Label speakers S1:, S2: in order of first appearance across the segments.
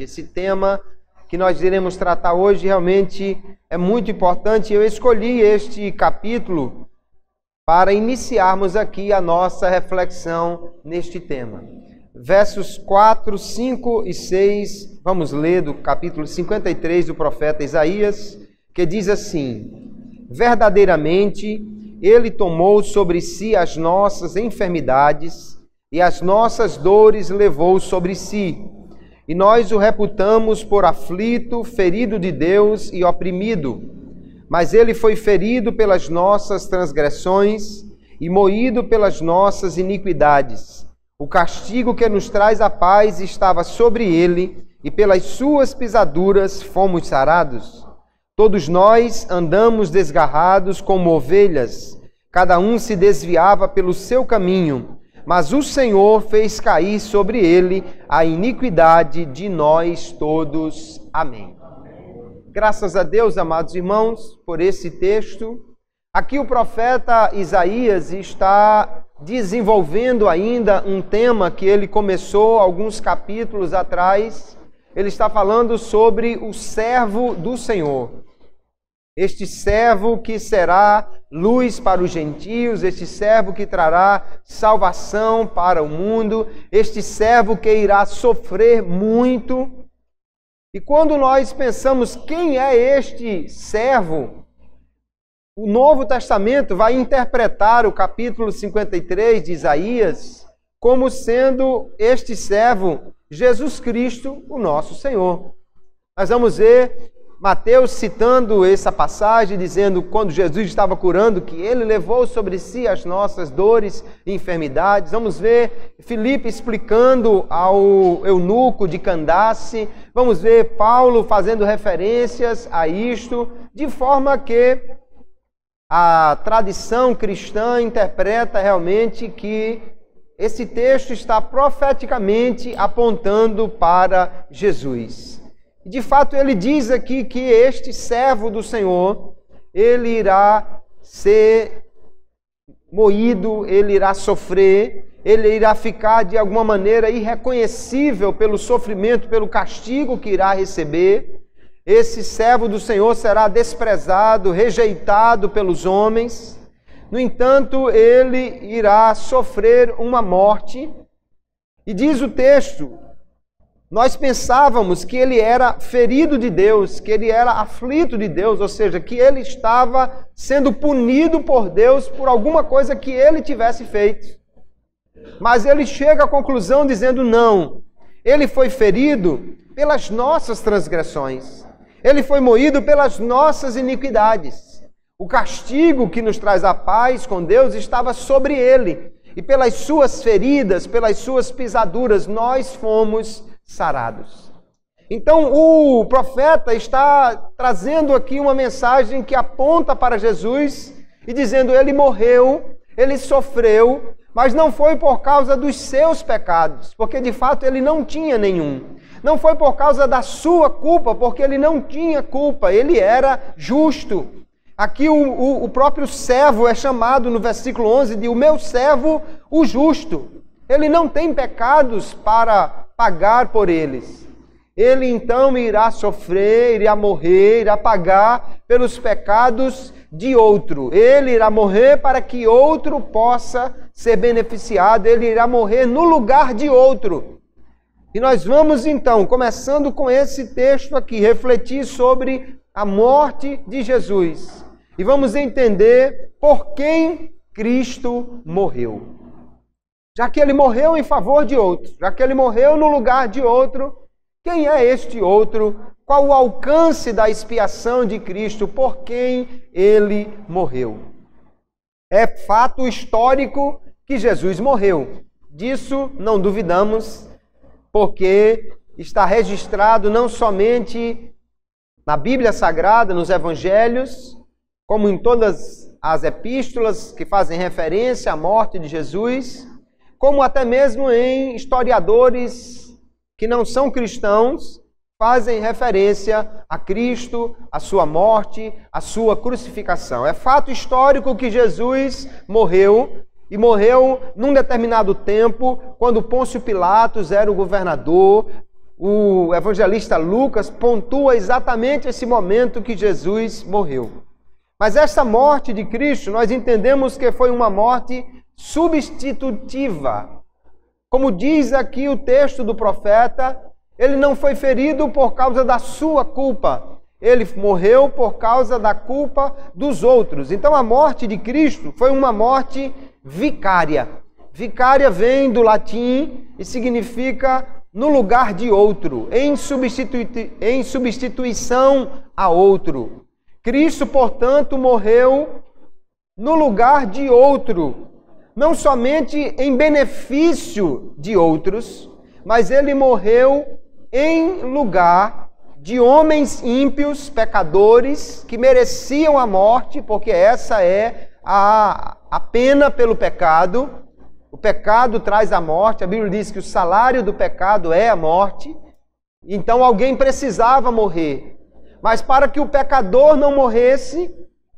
S1: importante. Esse tema que nós iremos tratar hoje realmente é muito importante. Eu escolhi este capítulo para iniciarmos aqui a nossa reflexão neste tema. Versos 4, 5 e 6, vamos ler do capítulo 53 do profeta Isaías, que diz assim: verdadeiramente, ele tomou sobre si as nossas enfermidades e as nossas dores levou sobre si. E nós o reputamos por aflito, ferido de Deus e oprimido. Mas ele foi ferido pelas nossas transgressões e moído pelas nossas iniquidades. O castigo que nos traz a paz estava sobre ele, e pelas suas pisaduras fomos sarados. Todos nós andamos desgarrados como ovelhas, cada um se desviava pelo seu caminho, mas o Senhor fez cair sobre ele a iniquidade de nós todos. Amém. Graças a Deus, amados irmãos, por esse texto. Aqui o profeta Isaías está desenvolvendo ainda um tema que ele começou alguns capítulos atrás. Ele está falando sobre o servo do Senhor. Este servo que será luz para os gentios, este servo que trará salvação para o mundo, este servo que irá sofrer muito. E quando nós pensamos quem é este servo, o Novo Testamento vai interpretar o capítulo 53 de Isaías como sendo este servo Jesus Cristo, o nosso Senhor. Nós vamos ver Mateus citando essa passagem, dizendo quando Jesus estava curando, que ele levou sobre si as nossas dores e enfermidades. Vamos ver Filipe explicando ao eunuco de Candace. Vamos ver Paulo fazendo referências a isto, de forma que a tradição cristã interpreta realmente que esse texto está profeticamente apontando para Jesus. De fato, ele diz aqui que este servo do Senhor, ele irá ser moído, ele irá sofrer, ele irá ficar de alguma maneira irreconhecível pelo sofrimento, pelo castigo que irá receber. Esse servo do Senhor será desprezado, rejeitado pelos homens. No entanto, ele irá sofrer uma morte. E diz o texto: nós pensávamos que ele era ferido de Deus, que ele era aflito de Deus, ou seja, que ele estava sendo punido por Deus por alguma coisa que ele tivesse feito. Mas ele chega à conclusão dizendo: não, ele foi ferido pelas nossas transgressões, ele foi moído pelas nossas iniquidades. O castigo que nos traz a paz com Deus estava sobre ele, e pelas suas feridas, pelas suas pisaduras, nós fomos sarados. Então o profeta está trazendo aqui uma mensagem que aponta para Jesus e dizendo: ele morreu, ele sofreu, mas não foi por causa dos seus pecados, porque de fato ele não tinha nenhum. Não foi por causa da sua culpa, porque ele não tinha culpa, ele era justo. Aqui o próprio servo é chamado no versículo 11 de o meu servo, o justo. Ele não tem pecados para pagar por eles. Ele então irá sofrer, irá morrer, irá pagar pelos pecados de outro. Ele irá morrer para que outro possa ser beneficiado. Ele irá morrer no lugar de outro. E nós vamos então, começando com esse texto aqui, refletir sobre a morte de Jesus. E vamos entender por quem Cristo morreu. Já que ele morreu em favor de outro, já que ele morreu no lugar de outro, quem é este outro? Qual o alcance da expiação de Cristo? Por quem ele morreu? É fato histórico que Jesus morreu. Disso não duvidamos, porque está registrado não somente na Bíblia Sagrada, nos Evangelhos, como em todas as epístolas que fazem referência à morte de Jesus, como até mesmo em historiadores que não são cristãos, fazem referência a Cristo, a sua morte, a sua crucificação. É fato histórico que Jesus morreu, e morreu num determinado tempo, quando Pôncio Pilatos era o governador. o evangelista Lucas pontua exatamente esse momento que Jesus morreu. Mas essa morte de Cristo, nós entendemos que foi uma morte substitutiva. Como diz aqui o texto do profeta, ele não foi ferido por causa da sua culpa. Ele morreu por causa da culpa dos outros. Então a morte de Cristo foi uma morte vicária. Vicária vem do latim e significa no lugar de outro, em substituição a outro. Cristo, portanto, morreu no lugar de outro, não somente em benefício de outros, mas ele morreu em lugar de homens ímpios, pecadores, que mereciam a morte, porque essa é a pena pelo pecado. O pecado traz a morte, a Bíblia diz que o salário do pecado é a morte, então alguém precisava morrer. Mas para que o pecador não morresse,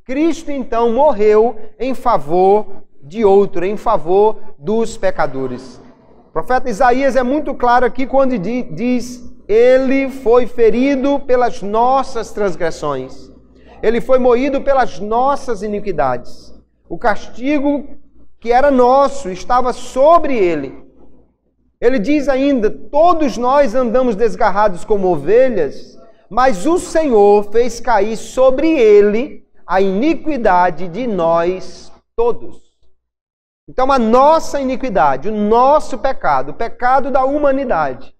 S1: Cristo então morreu em favor de outro, em favor dos pecadores. O profeta Isaías é muito claro aqui quando diz: ele foi ferido pelas nossas transgressões, ele foi moído pelas nossas iniquidades. O castigo que era nosso estava sobre ele. Ele diz ainda: todos nós andamos desgarrados como ovelhas, mas o Senhor fez cair sobre ele a iniquidade de nós todos. Então a nossa iniquidade, o nosso pecado, o pecado da humanidade,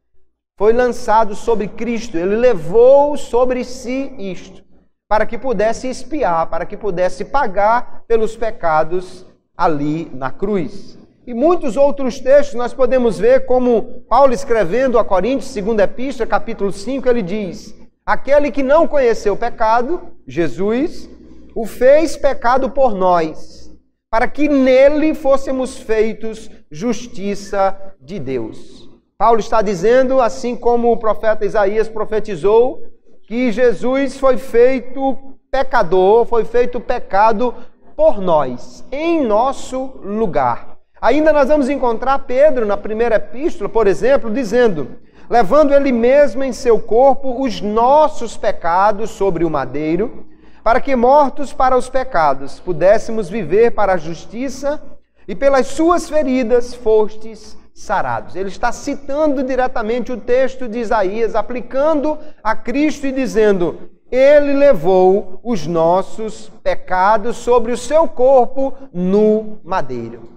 S1: foi lançado sobre Cristo. Ele levou sobre si isto, para que pudesse expiar, para que pudesse pagar pelos pecados ali na cruz. E muitos outros textos nós podemos ver, como Paulo escrevendo a Coríntios, segunda epístola, capítulo 5, ele diz: aquele que não conheceu o pecado, Jesus, o fez pecado por nós, para que nele fôssemos feitos justiça de Deus. Paulo está dizendo, assim como o profeta Isaías profetizou, que Jesus foi feito pecador, foi feito pecado por nós, em nosso lugar. Ainda nós vamos encontrar Pedro na primeira epístola, por exemplo, dizendo: levando ele mesmo em seu corpo os nossos pecados sobre o madeiro, para que, mortos para os pecados, pudéssemos viver para a justiça, e pelas suas feridas fostes sarados. Ele está citando diretamente o texto de Isaías, aplicando a Cristo e dizendo: ele levou os nossos pecados sobre o seu corpo no madeiro.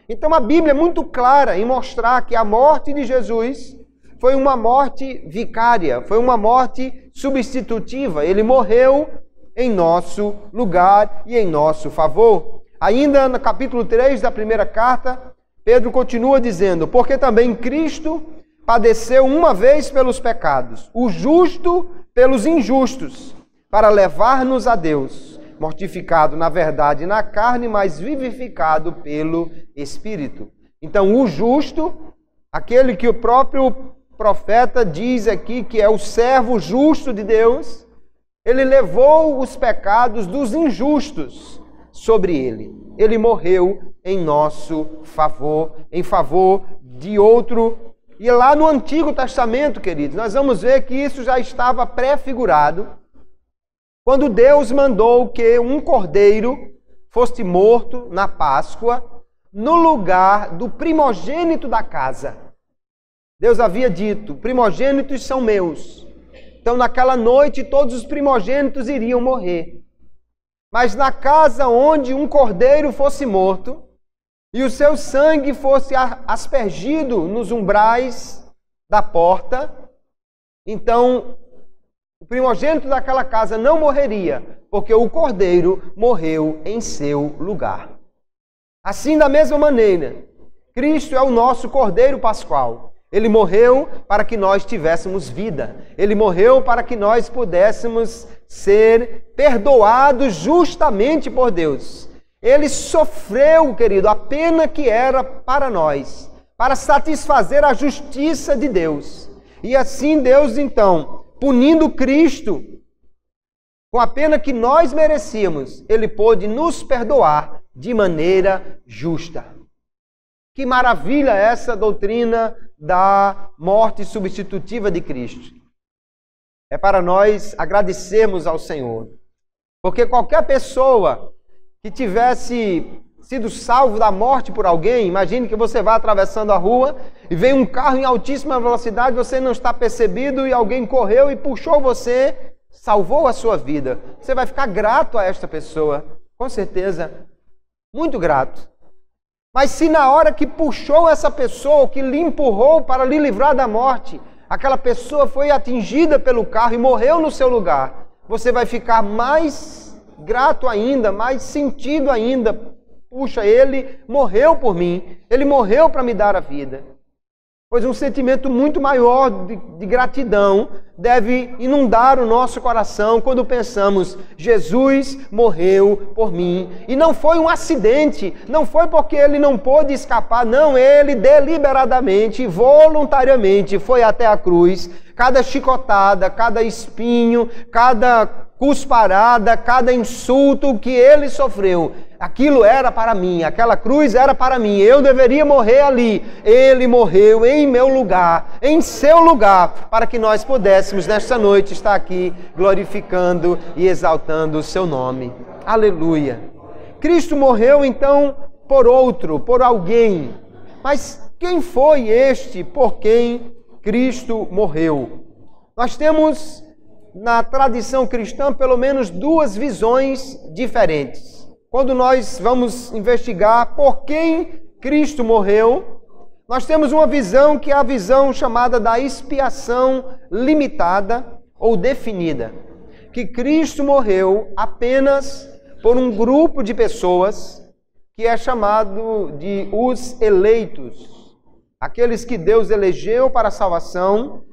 S1: Então a Bíblia é muito clara em mostrar que a morte de Jesus foi uma morte vicária, foi uma morte substitutiva. Ele morreu em nosso lugar e em nosso favor. Ainda no capítulo 3 da primeira carta, Pedro continua dizendo: porque também Cristo padeceu uma vez pelos pecados, o justo pelos injustos, para levar-nos a Deus, mortificado na verdade na carne, mas vivificado pelo Espírito. Então o justo, aquele que o próprio profeta diz aqui que é o servo justo de Deus, ele levou os pecados dos injustos sobre ele. Ele morreu em nosso favor, em favor de outro. E lá no Antigo Testamento, queridos, nós vamos ver que isso já estava prefigurado quando Deus mandou que um cordeiro fosse morto na Páscoa no lugar do primogênito da casa. Deus havia dito: primogênitos são meus. Então naquela noite todos os primogênitos iriam morrer. Mas na casa onde um cordeiro fosse morto e o seu sangue fosse aspergido nos umbrais da porta, então o primogênito daquela casa não morreria, porque o cordeiro morreu em seu lugar. Assim, da mesma maneira, Cristo é o nosso cordeiro pascual. Ele morreu para que nós tivéssemos vida. Ele morreu para que nós pudéssemos ser perdoados justamente por Deus. Ele sofreu, querido, a pena que era para nós, para satisfazer a justiça de Deus. E assim Deus, então, punindo Cristo com a pena que nós merecíamos, Ele pôde nos perdoar de maneira justa. Que maravilha essa doutrina da morte substitutiva de Cristo. É para nós agradecermos ao Senhor. Porque qualquer pessoa que tivesse sido salvo da morte por alguém, imagine que você vai atravessando a rua e vem um carro em altíssima velocidade, você não está percebido e alguém correu e puxou você, salvou a sua vida. Você vai ficar grato a esta pessoa, com certeza, muito grato. Mas se na hora que puxou essa pessoa, que lhe empurrou para lhe livrar da morte, aquela pessoa foi atingida pelo carro e morreu no seu lugar, você vai ficar mais grato ainda, mais sentido ainda. Puxa, ele morreu por mim, ele morreu para me dar a vida. Pois um sentimento muito maior de gratidão deve inundar o nosso coração quando pensamos, Jesus morreu por mim. E não foi um acidente, não foi porque ele não pôde escapar, não, ele deliberadamente, voluntariamente foi até a cruz. Cada chicotada, cada espinho, cada cusparada, cada insulto que ele sofreu, aquilo era para mim, aquela cruz era para mim, eu deveria morrer ali. Ele morreu em meu lugar, em seu lugar, para que nós pudéssemos nesta noite estar aqui glorificando e exaltando o seu nome. Aleluia! Cristo morreu então por outro, por alguém. Mas quem foi este por quem Cristo morreu? Nós temos na tradição cristã pelo menos duas visões diferentes. Quando nós vamos investigar por quem Cristo morreu, nós temos uma visão que é a visão chamada da expiação limitada ou definida. Que Cristo morreu apenas por um grupo de pessoas que é chamado de os eleitos. Aqueles que Deus elegeu para a salvação,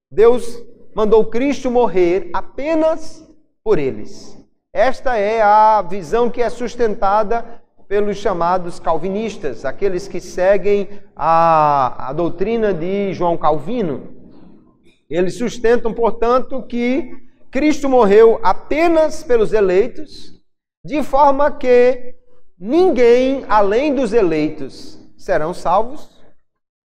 S1: Deus mandou Cristo morrer apenas por eles. Esta é a visão que é sustentada pelos chamados calvinistas, aqueles que seguem a doutrina de João Calvino. Eles sustentam, portanto, que Cristo morreu apenas pelos eleitos, de forma que ninguém além dos eleitos serão salvos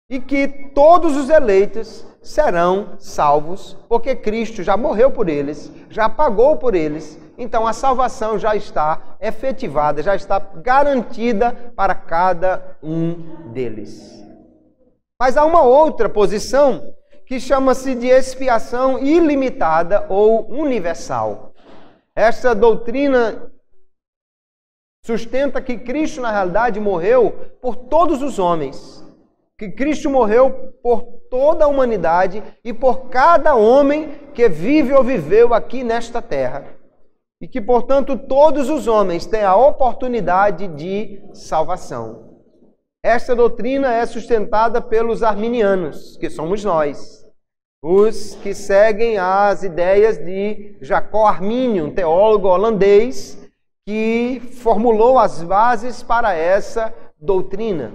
S1: e que todos os eleitos serão salvos, porque Cristo já morreu por eles, já pagou por eles, então a salvação já está efetivada, já está garantida para cada um deles. Mas há uma outra posição que chama-se de expiação ilimitada ou universal. Esta doutrina sustenta que Cristo, na realidade, morreu por todos os homens, que Cristo morreu por toda a humanidade e por cada homem que vive ou viveu aqui nesta terra. E que, portanto, todos os homens têm a oportunidade de salvação. Esta doutrina é sustentada pelos arminianos, que somos nós. Os que seguem as ideias de Jacó Arminio, um teólogo holandês, que formulou as bases para essa doutrina.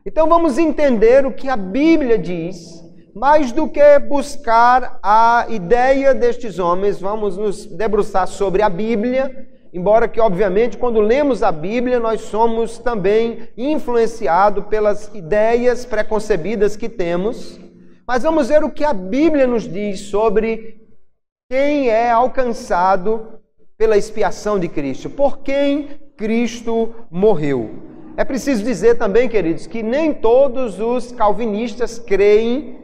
S1: Então vamos entender o que a Bíblia diz, mais do que buscar a ideia destes homens, vamos nos debruçar sobre a Bíblia, embora que, obviamente, quando lemos a Bíblia, nós somos também influenciados pelas ideias preconcebidas que temos, mas vamos ver o que a Bíblia nos diz sobre quem é alcançado pela expiação de Cristo, por quem Cristo morreu. É preciso dizer também, queridos, que nem todos os calvinistas creem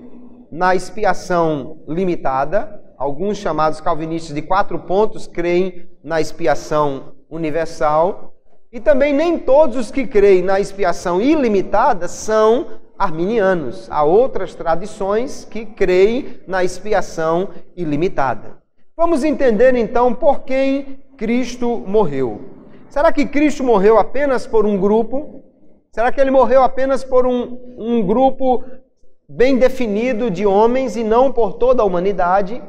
S1: na expiação limitada. Alguns chamados calvinistas de 4 pontos creem na expiação universal. E também nem todos os que creem na expiação ilimitada são arminianos. Há outras tradições que creem na expiação ilimitada. Vamos entender então por quem Cristo morreu. Será que Cristo morreu apenas por um grupo? Será que ele morreu apenas por um grupo bem definido de homens e não por toda a humanidade?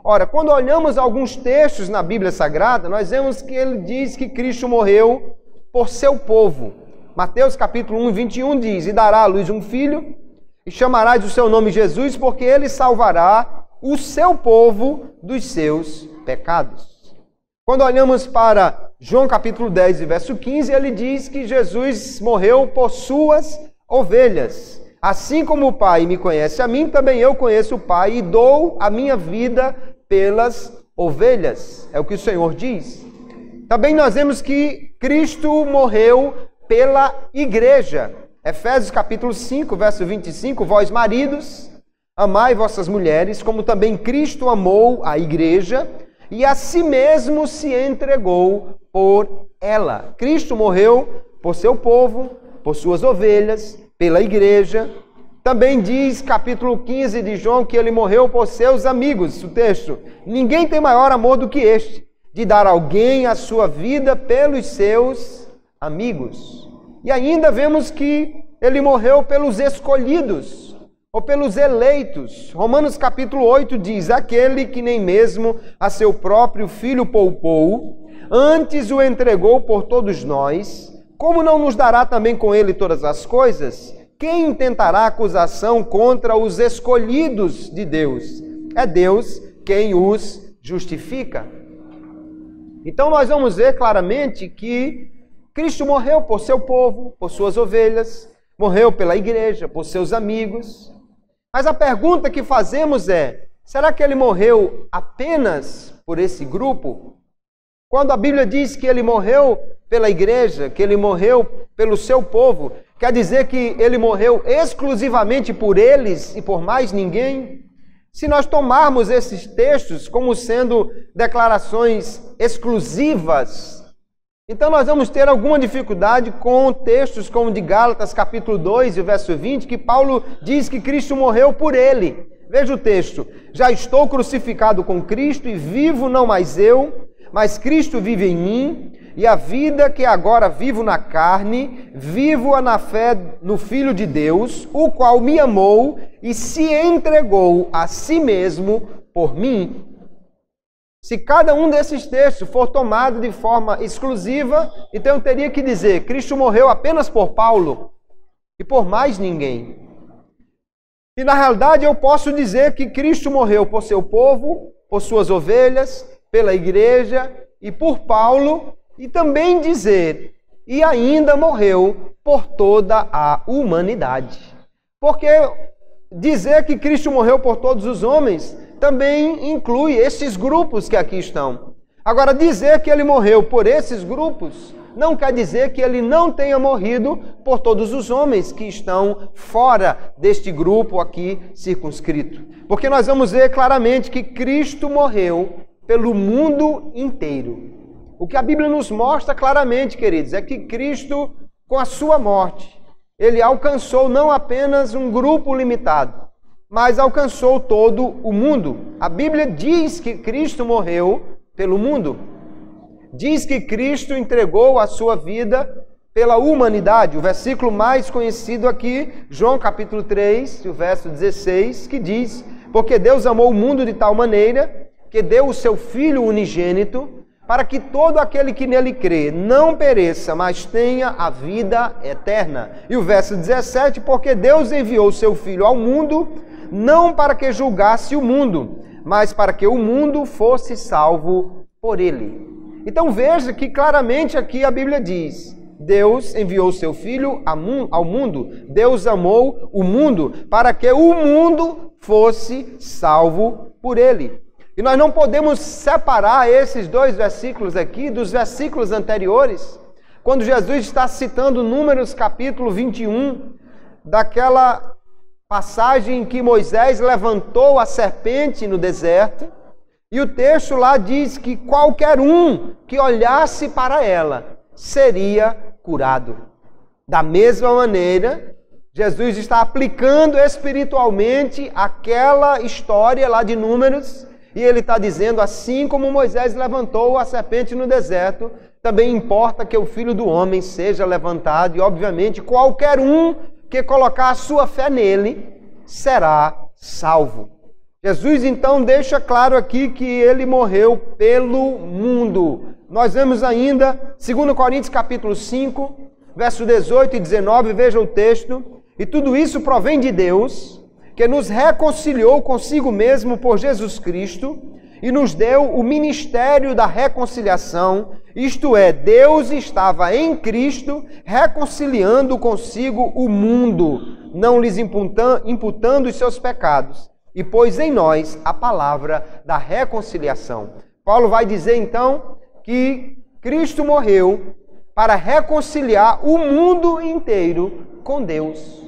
S1: Ora, quando olhamos alguns textos na Bíblia Sagrada, nós vemos que ele diz que Cristo morreu por seu povo. Mateus capítulo 1, 21 diz, e dará à luz um filho, e chamarás o seu nome Jesus, porque ele salvará o seu povo dos seus pecados. Quando olhamos para João capítulo 10, verso 15, ele diz que Jesus morreu por suas ovelhas, Assim como o Pai me conhece a mim, também eu conheço o Pai e dou a minha vida pelas ovelhas. É o que o Senhor diz. Também nós vemos que Cristo morreu pela igreja. Efésios capítulo 5, verso 25, vós maridos, amai vossas mulheres, como também Cristo amou a igreja e a si mesmo se entregou por ela. Cristo morreu por seu povo, por suas ovelhas, pela igreja. Também diz, capítulo 15 de João, que ele morreu por seus amigos. O texto: ninguém tem maior amor do que este, de dar alguém a sua vida pelos seus amigos. E ainda vemos que ele morreu pelos escolhidos, ou pelos eleitos. Romanos capítulo 8 diz: aquele que nem mesmo a seu próprio filho poupou, antes o entregou por todos nós, como não nos dará também com ele todas as coisas? Quem intentará acusação contra os escolhidos de Deus? É Deus quem os justifica. Então nós vamos ver claramente que Cristo morreu por seu povo, por suas ovelhas, morreu pela igreja, por seus amigos. Mas a pergunta que fazemos é: será que ele morreu apenas por esse grupo? Quando a Bíblia diz que ele morreu pela igreja, que ele morreu pelo seu povo, quer dizer que ele morreu exclusivamente por eles e por mais ninguém? Se nós tomarmos esses textos como sendo declarações exclusivas, então nós vamos ter alguma dificuldade com textos como de Gálatas capítulo 2 e verso 20, que Paulo diz que Cristo morreu por ele. Veja o texto: já estou crucificado com Cristo e vivo não mais eu, mas Cristo vive em mim, e a vida que agora vivo na carne, vivo-a na fé no Filho de Deus, o qual me amou e se entregou a si mesmo por mim. Se cada um desses textos for tomado de forma exclusiva, então eu teria que dizer: Cristo morreu apenas por Paulo e por mais ninguém. E na realidade eu posso dizer que Cristo morreu por seu povo, por suas ovelhas, pela igreja e por Paulo, e também dizer: e ainda morreu por toda a humanidade. Porque dizer que Cristo morreu por todos os homens também inclui esses grupos que aqui estão. Agora, dizer que ele morreu por esses grupos não quer dizer que ele não tenha morrido por todos os homens que estão fora deste grupo aqui circunscrito. Porque nós vamos ver claramente que Cristo morreu pelo mundo inteiro. O que a Bíblia nos mostra claramente, queridos, é que Cristo, com a sua morte, ele alcançou não apenas um grupo limitado, mas alcançou todo o mundo. A Bíblia diz que Cristo morreu pelo mundo. Diz que Cristo entregou a sua vida pela humanidade. O versículo mais conhecido aqui, João capítulo 3, o verso 16, que diz: porque Deus amou o mundo de tal maneira que deu o seu Filho unigênito, para que todo aquele que nele crê não pereça, mas tenha a vida eterna. E o verso 17, porque Deus enviou o seu Filho ao mundo, não para que julgasse o mundo, mas para que o mundo fosse salvo por ele. Então veja que claramente aqui a Bíblia diz: Deus enviou o seu Filho ao mundo, Deus amou o mundo, para que o mundo fosse salvo por ele. E nós não podemos separar esses dois versículos aqui dos versículos anteriores, quando Jesus está citando Números capítulo 21, daquela passagem em que Moisés levantou a serpente no deserto, e o texto lá diz que qualquer um que olhasse para ela seria curado. Da mesma maneira, Jesus está aplicando espiritualmente aquela história lá de Números, e ele está dizendo: assim como Moisés levantou a serpente no deserto, também importa que o Filho do Homem seja levantado, e obviamente qualquer um que colocar a sua fé nele será salvo. Jesus então deixa claro aqui que ele morreu pelo mundo. Nós vemos ainda 2 Coríntios capítulo 5, verso 18 e 19, veja o texto: e tudo isso provém de Deus, que nos reconciliou consigo mesmo por Jesus Cristo e nos deu o ministério da reconciliação, isto é, Deus estava em Cristo reconciliando consigo o mundo, não lhes imputando os seus pecados, e pôs em nós a palavra da reconciliação. Paulo vai dizer então que Cristo morreu para reconciliar o mundo inteiro com Deus,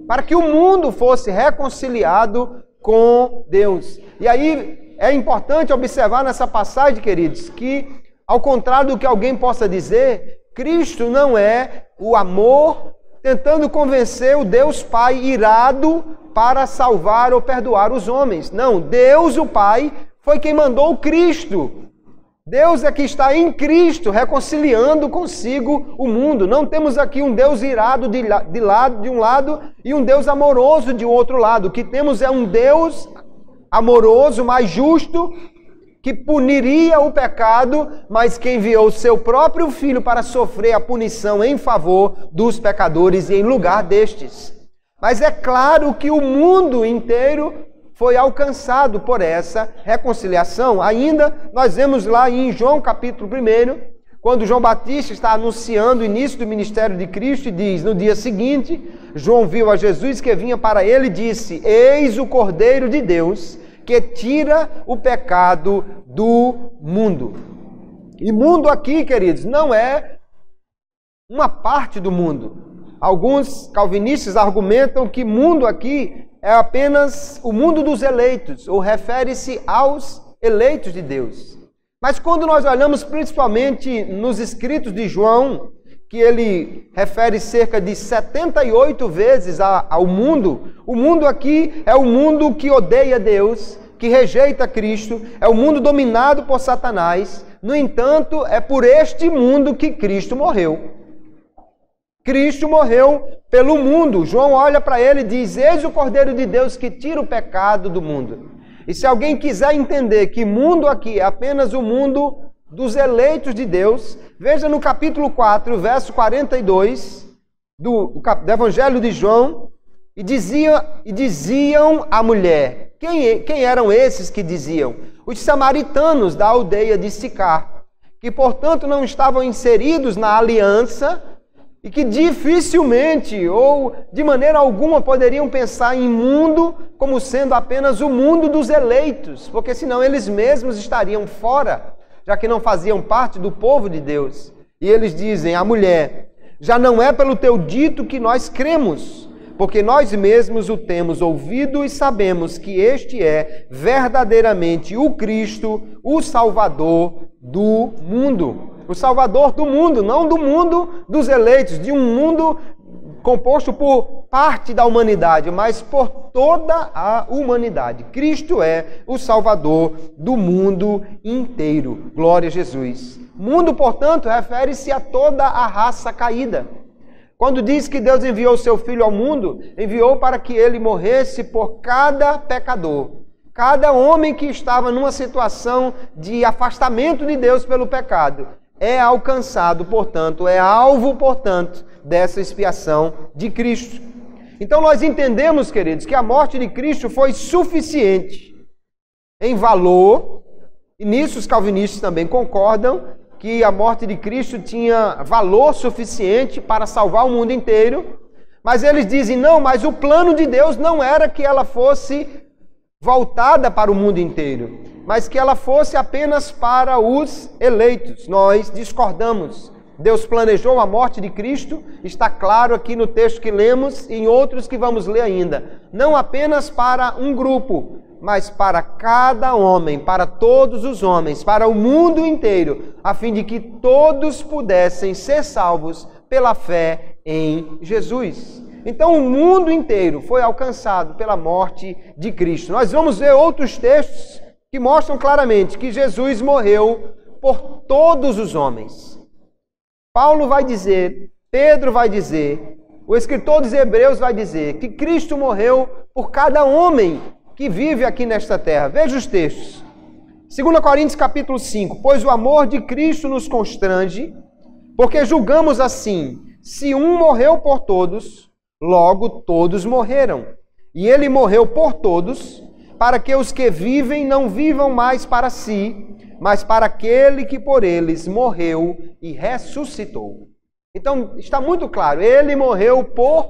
S1: para que o mundo fosse reconciliado com Deus. E aí é importante observar nessa passagem, queridos, que ao contrário do que alguém possa dizer, Cristo não é o amor tentando convencer o Deus Pai irado para salvar ou perdoar os homens. Não, Deus o Pai foi quem mandou o Cristo. Deus é que está em Cristo, reconciliando consigo o mundo. Não temos aqui um Deus irado de um lado e um Deus amoroso de outro lado. O que temos é um Deus amoroso, mais justo, que puniria o pecado, mas que enviou seu próprio Filho para sofrer a punição em favor dos pecadores e em lugar destes. Mas é claro que o mundo inteiro foi alcançado por essa reconciliação. Ainda nós vemos lá em João capítulo 1, quando João Batista está anunciando o início do ministério de Cristo e diz, no dia seguinte, João viu a Jesus que vinha para ele e disse, eis o Cordeiro de Deus que tira o pecado do mundo. E mundo aqui, queridos, não é uma parte do mundo. Alguns calvinistas argumentam que mundo aqui é apenas o mundo dos eleitos, ou refere-se aos eleitos de Deus. Mas quando nós olhamos principalmente nos escritos de João, que ele refere cerca de 78 vezes ao mundo, o mundo aqui é o mundo que odeia Deus, que rejeita Cristo, é o mundo dominado por Satanás. No entanto, é por este mundo que Cristo morreu. Cristo morreu pelo mundo. João olha para ele e diz, eis o Cordeiro de Deus que tira o pecado do mundo. E se alguém quiser entender que mundo aqui é apenas o mundo dos eleitos de Deus, veja no capítulo 4, verso 42 do Evangelho de João, e diziam à mulher, quem eram esses que diziam? Os samaritanos da aldeia de Sicar, que portanto não estavam inseridos na aliança e que dificilmente ou de maneira alguma poderiam pensar em mundo como sendo apenas o mundo dos eleitos, porque senão eles mesmos estariam fora, já que não faziam parte do povo de Deus. E eles dizem à mulher, já não é pelo teu dito que nós cremos, porque nós mesmos o temos ouvido e sabemos que este é verdadeiramente o Cristo, o Salvador do mundo. O Salvador do mundo, não do mundo dos eleitos, de um mundo composto por parte da humanidade, mas por toda a humanidade. Cristo é o Salvador do mundo inteiro. Glória a Jesus. Mundo, portanto, refere-se a toda a raça caída. Quando diz que Deus enviou o seu Filho ao mundo, enviou para que ele morresse por cada pecador. Cada homem que estava numa situação de afastamento de Deus pelo pecado é alcançado, portanto, é alvo, portanto, dessa expiação de Cristo. Então nós entendemos, queridos, que a morte de Cristo foi suficiente em valor, e nisso os calvinistas também concordam, que a morte de Cristo tinha valor suficiente para salvar o mundo inteiro, mas eles dizem, não, mas o plano de Deus não era que ela fosse voltada para o mundo inteiro, mas que ela fosse apenas para os eleitos. Nós discordamos. Deus planejou a morte de Cristo, está claro aqui no texto que lemos e em outros que vamos ler ainda. Não apenas para um grupo, mas para cada homem, para todos os homens, para o mundo inteiro, a fim de que todos pudessem ser salvos pela fé em Jesus. Então o mundo inteiro foi alcançado pela morte de Cristo. Nós vamos ver outros textos que mostram claramente que Jesus morreu por todos os homens. Paulo vai dizer, Pedro vai dizer, o escritor dos Hebreus vai dizer que Cristo morreu por cada homem que vive aqui nesta terra. Veja os textos. 2 Coríntios capítulo 5. Pois o amor de Cristo nos constrange, porque julgamos assim, se um morreu por todos, logo todos morreram. E ele morreu por todos, para que os que vivem não vivam mais para si, mas para aquele que por eles morreu e ressuscitou. Então, está muito claro, ele morreu por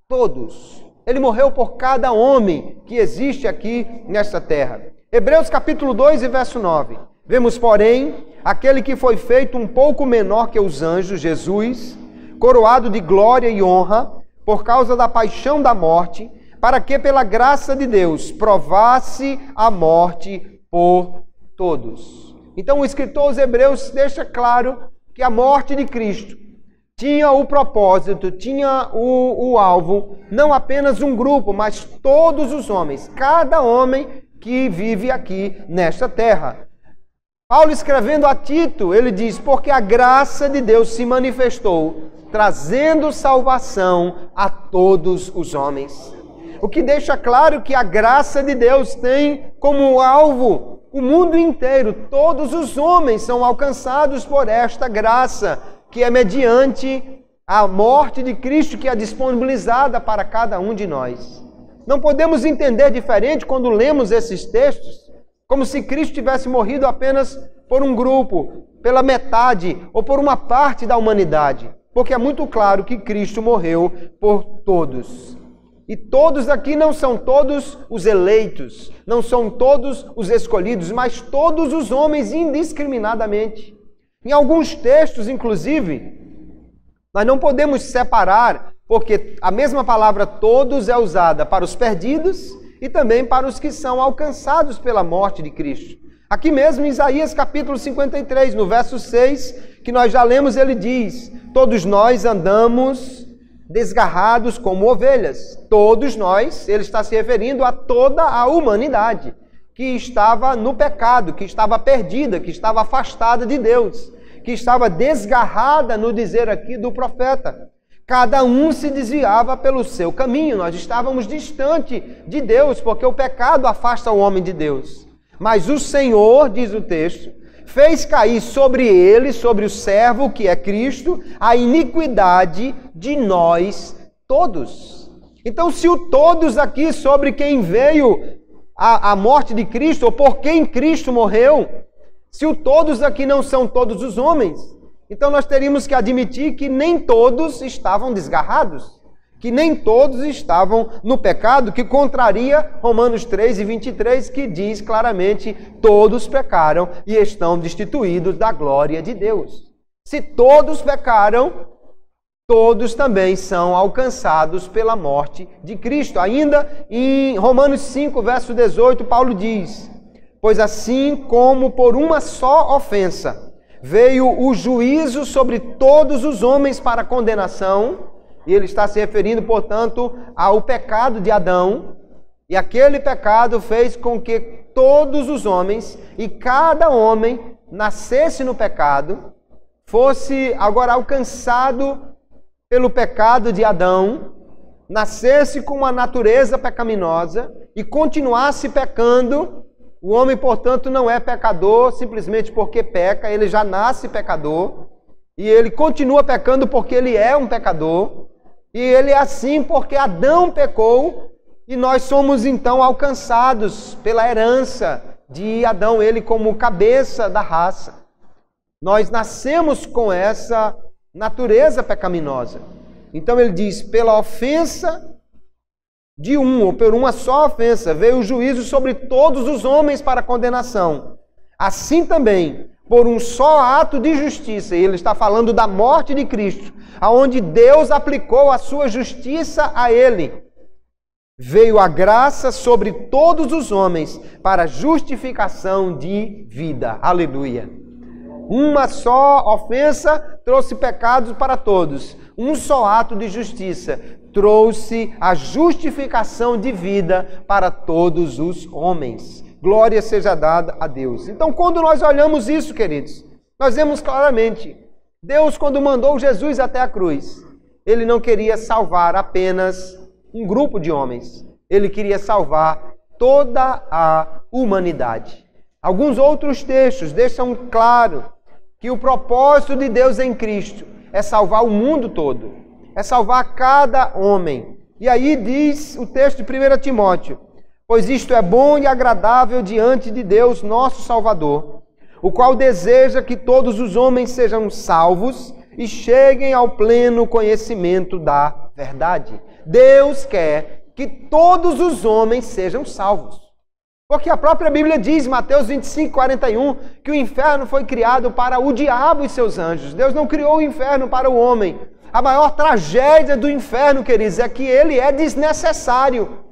S1: todos. Ele morreu por cada homem que existe aqui nesta terra. Hebreus capítulo 2 e verso 9. Vemos, porém, aquele que foi feito um pouco menor que os anjos, Jesus, coroado de glória e honra, por causa da paixão da morte, para que, pela graça de Deus, provasse a morte por todos. Então, o escritor aos Hebreus deixa claro que a morte de Cristo tinha o propósito, tinha o alvo, não apenas um grupo, mas todos os homens, cada homem que vive aqui nesta terra. Paulo, escrevendo a Tito, ele diz: porque a graça de Deus se manifestou, trazendo salvação a todos os homens. O que deixa claro que a graça de Deus tem como alvo o mundo inteiro. Todos os homens são alcançados por esta graça, que é mediante a morte de Cristo, que é disponibilizada para cada um de nós. Não podemos entender diferente quando lemos esses textos, como se Cristo tivesse morrido apenas por um grupo, pela metade ou por uma parte da humanidade. Porque é muito claro que Cristo morreu por todos. E todos aqui não são todos os eleitos, não são todos os escolhidos, mas todos os homens indiscriminadamente. Em alguns textos, inclusive, nós não podemos separar, porque a mesma palavra todos é usada para os perdidos e também para os que são alcançados pela morte de Cristo. Aqui mesmo em Isaías capítulo 53, no verso 6, que nós já lemos, ele diz: todos nós andamos desgarrados como ovelhas. Todos nós, ele está se referindo a toda a humanidade que estava no pecado, que estava perdida, que estava afastada de Deus, que estava desgarrada, no dizer aqui do profeta. Cada um se desviava pelo seu caminho, nós estávamos distante de Deus, porque o pecado afasta o homem de Deus. Mas o Senhor, diz o texto, fez cair sobre ele, sobre o servo que é Cristo, a iniquidade de nós todos. Então, se o todos aqui sobre quem veio a morte de Cristo, ou por quem Cristo morreu, se o todos aqui não são todos os homens, então nós teríamos que admitir que nem todos estavam desgarrados, que nem todos estavam no pecado, que contraria Romanos 3 e 23, que diz claramente: todos pecaram e estão destituídos da glória de Deus. Se todos pecaram, todos também são alcançados pela morte de Cristo. Ainda em Romanos 5, verso 18, Paulo diz: pois assim como por uma só ofensa veio o juízo sobre todos os homens para condenação, e ele está se referindo, portanto, ao pecado de Adão, e aquele pecado fez com que todos os homens, e cada homem nascesse no pecado, fosse agora alcançado pelo pecado de Adão, nascesse com uma natureza pecaminosa e continuasse pecando. O homem, portanto, não é pecador simplesmente porque peca, ele já nasce pecador, e ele continua pecando porque ele é um pecador, e ele é assim porque Adão pecou, e nós somos então alcançados pela herança de Adão, ele como cabeça da raça. Nós nascemos com essa natureza pecaminosa. Então ele diz: pela ofensa de um, ou por uma só ofensa, veio o juízo sobre todos os homens para condenação. Assim também, por um só ato de justiça, e ele está falando da morte de Cristo, aonde Deus aplicou a sua justiça a ele, veio a graça sobre todos os homens para justificação de vida. Aleluia! Uma só ofensa trouxe pecados para todos. Um só ato de justiça trouxe a justificação de vida para todos os homens. Glória seja dada a Deus. Então, quando nós olhamos isso, queridos, nós vemos claramente, Deus, quando mandou Jesus até a cruz, ele não queria salvar apenas um grupo de homens. Ele queria salvar toda a humanidade. Alguns outros textos deixam claro que o propósito de Deus em Cristo é salvar o mundo todo, é salvar cada homem. E aí diz o texto de 1 Timóteo: pois isto é bom e agradável diante de Deus, nosso Salvador, o qual deseja que todos os homens sejam salvos e cheguem ao pleno conhecimento da verdade. Deus quer que todos os homens sejam salvos. Porque a própria Bíblia diz, Mateus 25, 41, que o inferno foi criado para o diabo e seus anjos. Deus não criou o inferno para o homem. A maior tragédia do inferno, queridos, é que ele é desnecessário.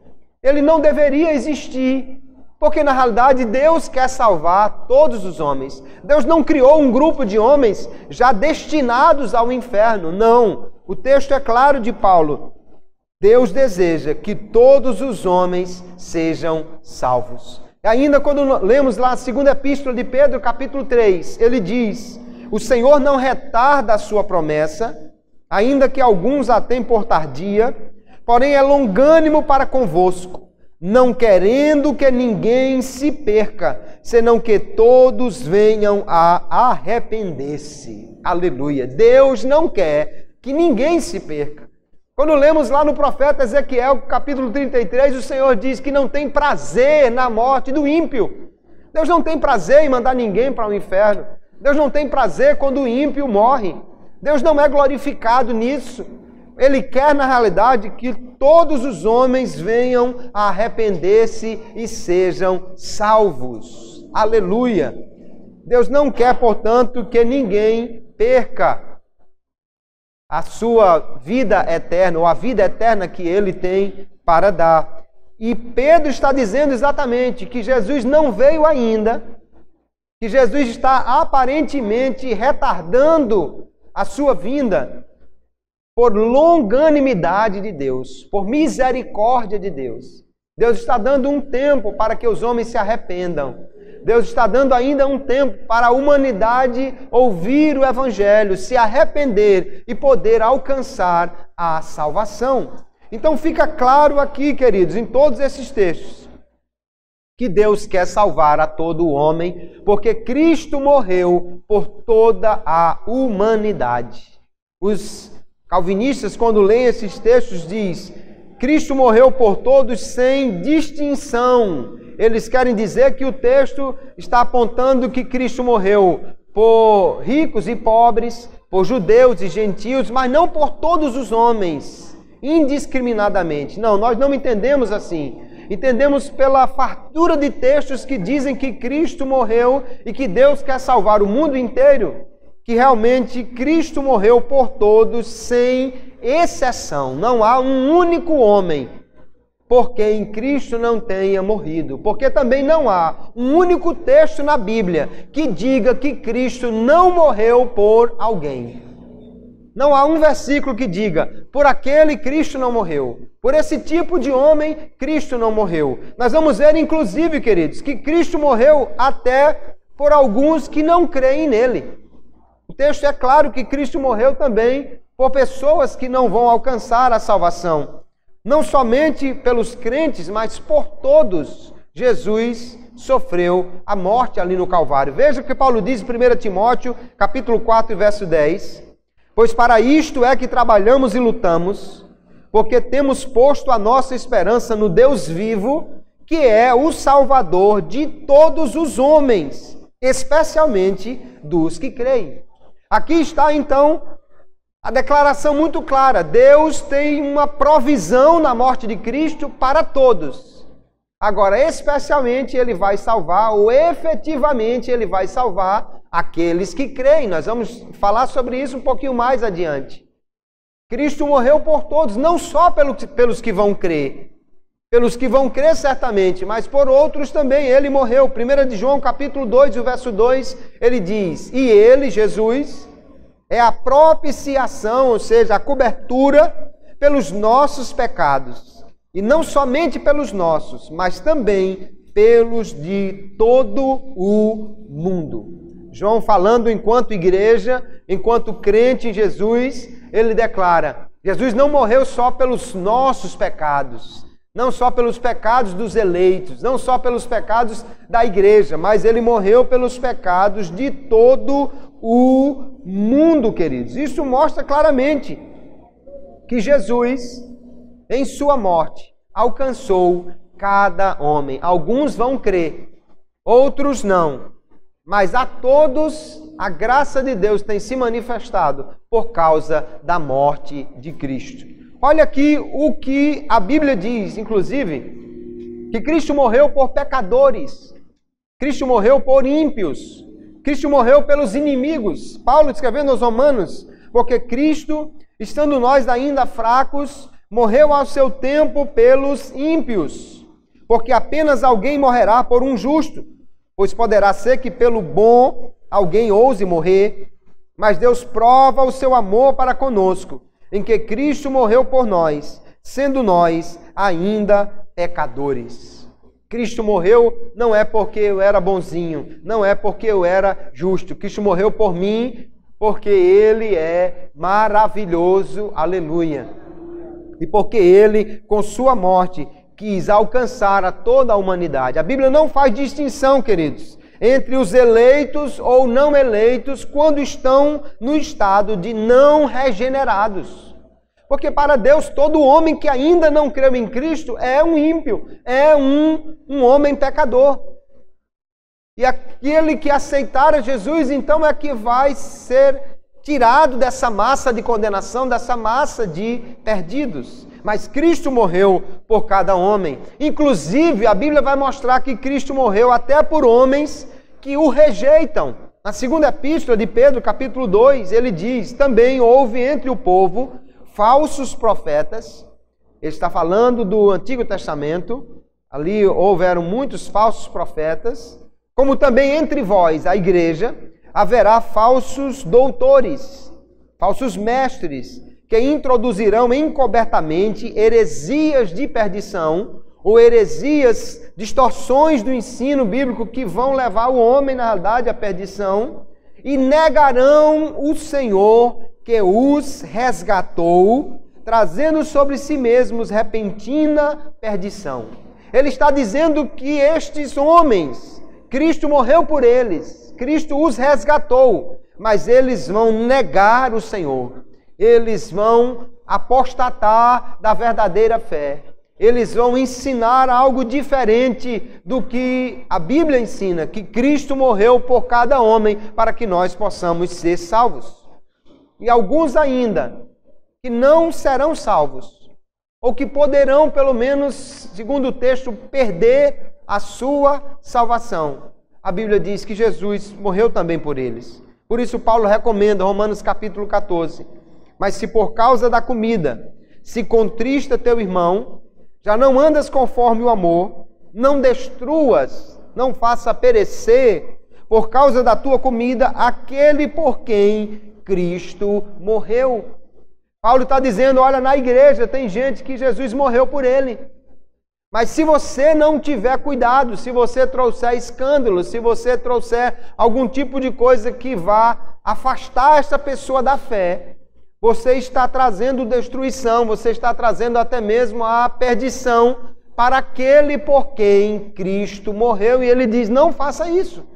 S1: Ele não deveria existir. Porque, na realidade, Deus quer salvar todos os homens. Deus não criou um grupo de homens já destinados ao inferno. Não. O texto é claro de Paulo. Deus deseja que todos os homens sejam salvos. E ainda quando lemos lá a segunda epístola de Pedro, capítulo 3, ele diz: o Senhor não retarda a sua promessa, ainda que alguns a tenham por tardia, porém é longânimo para convosco, não querendo que ninguém se perca, senão que todos venham a arrepender-se. Aleluia! Deus não quer que ninguém se perca. Quando lemos lá no profeta Ezequiel, capítulo 33, o Senhor diz que não tem prazer na morte do ímpio. Deus não tem prazer em mandar ninguém para o inferno. Deus não tem prazer quando o ímpio morre. Deus não é glorificado nisso. Ele quer, na realidade, que todos os homens venham a arrepender-se e sejam salvos. Aleluia! Deus não quer, portanto, que ninguém perca a sua vida eterna, ou a vida eterna que Ele tem para dar. E Pedro está dizendo exatamente que Jesus não veio ainda, que Jesus está aparentemente retardando a sua vinda por longanimidade de Deus, por misericórdia de Deus. Deus está dando um tempo para que os homens se arrependam. Deus está dando ainda um tempo para a humanidade ouvir o Evangelho, se arrepender e poder alcançar a salvação. Então fica claro aqui, queridos, em todos esses textos, que Deus quer salvar a todo homem, porque Cristo morreu por toda a humanidade. Os calvinistas, quando leem esses textos, diz: Cristo morreu por todos sem distinção. Eles querem dizer que o texto está apontando que Cristo morreu por ricos e pobres, por judeus e gentios, mas não por todos os homens, indiscriminadamente. Não, nós não entendemos assim. Entendemos pela fartura de textos que dizem que Cristo morreu e que Deus quer salvar o mundo inteiro, que realmente Cristo morreu por todos sem exceção. Não há um único homem por quem Cristo não tenha morrido. Porque também não há um único texto na Bíblia que diga que Cristo não morreu por alguém. Não há um versículo que diga: por aquele Cristo não morreu. Por esse tipo de homem, Cristo não morreu. Nós vamos ver, inclusive, queridos, que Cristo morreu até por alguns que não creem nele. O texto é claro que Cristo morreu também por pessoas que não vão alcançar a salvação. Não somente pelos crentes, mas por todos. Jesus sofreu a morte ali no Calvário. Veja o que Paulo diz em 1 Timóteo, capítulo 4, verso 10. Pois para isto é que trabalhamos e lutamos, porque temos posto a nossa esperança no Deus vivo, que é o Salvador de todos os homens, especialmente dos que creem. Aqui está, então, a declaração muito clara: Deus tem uma provisão na morte de Cristo para todos. Agora, especialmente, Ele vai salvar, ou efetivamente Ele vai salvar aqueles que creem. Nós vamos falar sobre isso um pouquinho mais adiante. Cristo morreu por todos, não só pelos que vão crer. Pelos que vão crer certamente, mas por outros também. Ele morreu. 1 de João, capítulo 2, o verso 2, ele diz: e Ele, Jesus, é a propiciação, ou seja, a cobertura pelos nossos pecados. E não somente pelos nossos, mas também pelos de todo o mundo. João, falando enquanto igreja, enquanto crente em Jesus, ele declara: Jesus não morreu só pelos nossos pecados, não só pelos pecados dos eleitos, não só pelos pecados da igreja, mas Ele morreu pelos pecados de todo o mundo, queridos. Isso mostra claramente que Jesus, em sua morte, alcançou cada homem. Alguns vão crer, outros não. Mas a todos a graça de Deus tem se manifestado por causa da morte de Cristo. Olha aqui o que a Bíblia diz, inclusive, que Cristo morreu por pecadores, Cristo morreu por ímpios, Cristo morreu pelos inimigos. Paulo escrevendo aos Romanos, porque Cristo, estando nós ainda fracos, morreu ao seu tempo pelos ímpios, porque apenas alguém morrerá por um justo, pois poderá ser que pelo bom alguém ouse morrer, mas Deus prova o seu amor para conosco, em que Cristo morreu por nós, sendo nós ainda pecadores. Cristo morreu não é porque eu era bonzinho, não é porque eu era justo. Cristo morreu por mim porque Ele é maravilhoso, aleluia. E porque Ele, com sua morte, quis alcançar a toda a humanidade. A Bíblia não faz distinção, queridos, entre os eleitos ou não eleitos quando estão no estado de não regenerados. Porque para Deus, todo homem que ainda não creu em Cristo é um ímpio, é um homem pecador. E aquele que aceitar a Jesus, então, é que vai ser tirado dessa massa de condenação, dessa massa de perdidos. Mas Cristo morreu por cada homem. Inclusive, a Bíblia vai mostrar que Cristo morreu até por homens que o rejeitam. Na segunda epístola de Pedro, capítulo 2, ele diz, também houve entre o povo falsos profetas. Ele está falando do Antigo Testamento. Ali houveram muitos falsos profetas. Como também entre vós, a igreja, haverá falsos doutores, falsos mestres, que introduzirão encobertamente heresias de perdição, ou heresias, distorções do ensino bíblico que vão levar o homem, na realidade, à perdição, e negarão o Senhor que os resgatou, trazendo sobre si mesmos repentina perdição. Ele está dizendo que estes homens, Cristo morreu por eles, Cristo os resgatou, mas eles vão negar o Senhor. Eles vão apostatar da verdadeira fé. Eles vão ensinar algo diferente do que a Bíblia ensina, que Cristo morreu por cada homem para que nós possamos ser salvos. E alguns ainda que não serão salvos, ou que poderão, pelo menos, segundo o texto, perder a sua salvação. A Bíblia diz que Jesus morreu também por eles. Por isso Paulo recomenda, Romanos capítulo 14, mas se por causa da comida se contrista teu irmão, já não andas conforme o amor, não destruas, não faça perecer, por causa da tua comida, aquele por quem Cristo morreu. Paulo está dizendo, olha, na igreja tem gente que Jesus morreu por ele. Mas se você não tiver cuidado, se você trouxer escândalo, se você trouxer algum tipo de coisa que vá afastar essa pessoa da fé, você está trazendo destruição, você está trazendo até mesmo a perdição para aquele por quem Cristo morreu. E ele diz, não faça isso.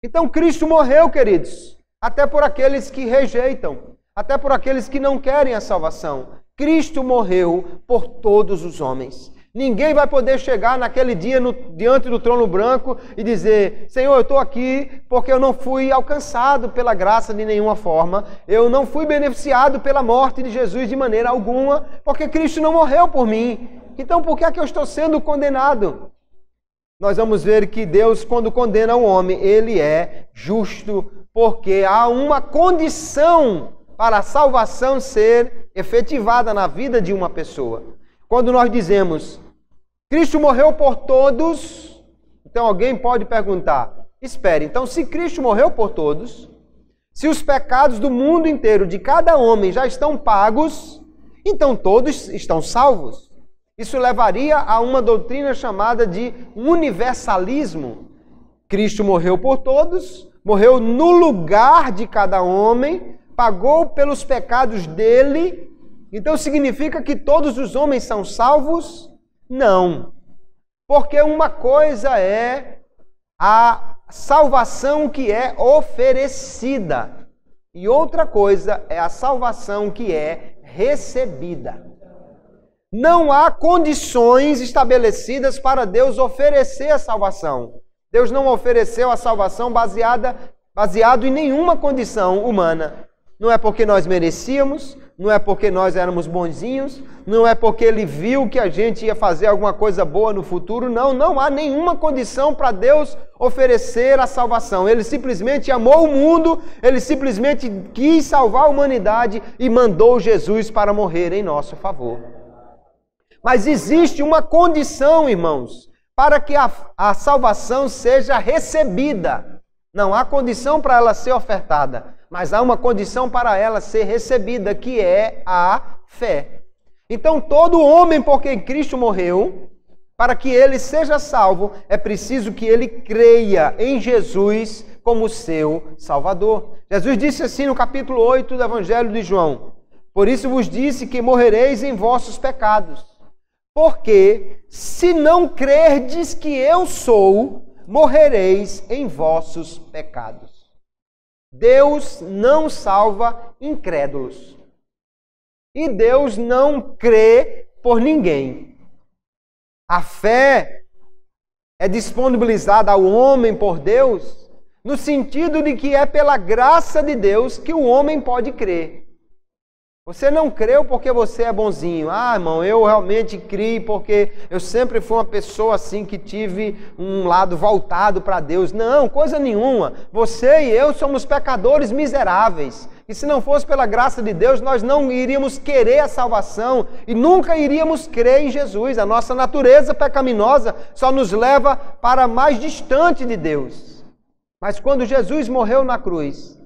S1: Então Cristo morreu, queridos, até por aqueles que rejeitam, até por aqueles que não querem a salvação. Cristo morreu por todos os homens. Ninguém vai poder chegar naquele dia diante do trono branco e dizer, Senhor, eu estou aqui porque eu não fui alcançado pela graça de nenhuma forma, eu não fui beneficiado pela morte de Jesus de maneira alguma, porque Cristo não morreu por mim. Então por que é que eu estou sendo condenado? Nós vamos ver que Deus, quando condena um homem, Ele é justo, porque há uma condição para a salvação ser efetivada na vida de uma pessoa. Quando nós dizemos, Cristo morreu por todos, então alguém pode perguntar, espere, então se Cristo morreu por todos, se os pecados do mundo inteiro, de cada homem, já estão pagos, então todos estão salvos. Isso levaria a uma doutrina chamada de universalismo. Cristo morreu por todos, morreu no lugar de cada homem, pagou pelos pecados dele. Então significa que todos os homens são salvos? Não. Porque uma coisa é a salvação que é oferecida e outra coisa é a salvação que é recebida. Não há condições estabelecidas para Deus oferecer a salvação. Deus não ofereceu a salvação baseado em nenhuma condição humana. Não é porque nós merecíamos, não é porque nós éramos bonzinhos, não é porque Ele viu que a gente ia fazer alguma coisa boa no futuro. Não, não há nenhuma condição para Deus oferecer a salvação. Ele simplesmente amou o mundo, Ele simplesmente quis salvar a humanidade e mandou Jesus para morrer em nosso favor. Mas existe uma condição, irmãos, para que a salvação seja recebida. Não há condição para ela ser ofertada, mas há uma condição para ela ser recebida, que é a fé. Então, todo homem por quem Cristo morreu, para que ele seja salvo, é preciso que ele creia em Jesus como seu Salvador. Jesus disse assim no capítulo 8 do Evangelho de João: por isso vos disse que morrereis em vossos pecados. Porque se não crerdes que eu sou, morrereis em vossos pecados. Deus não salva incrédulos. E Deus não crê por ninguém. A fé é disponibilizada ao homem por Deus, no sentido de que é pela graça de Deus que o homem pode crer. Você não creu porque você é bonzinho. Ah, irmão, eu realmente criei porque eu sempre fui uma pessoa assim que tive um lado voltado para Deus. Não, coisa nenhuma. Você e eu somos pecadores miseráveis. E se não fosse pela graça de Deus, nós não iríamos querer a salvação e nunca iríamos crer em Jesus. A nossa natureza pecaminosa só nos leva para mais distante de Deus. Mas quando Jesus morreu na cruz,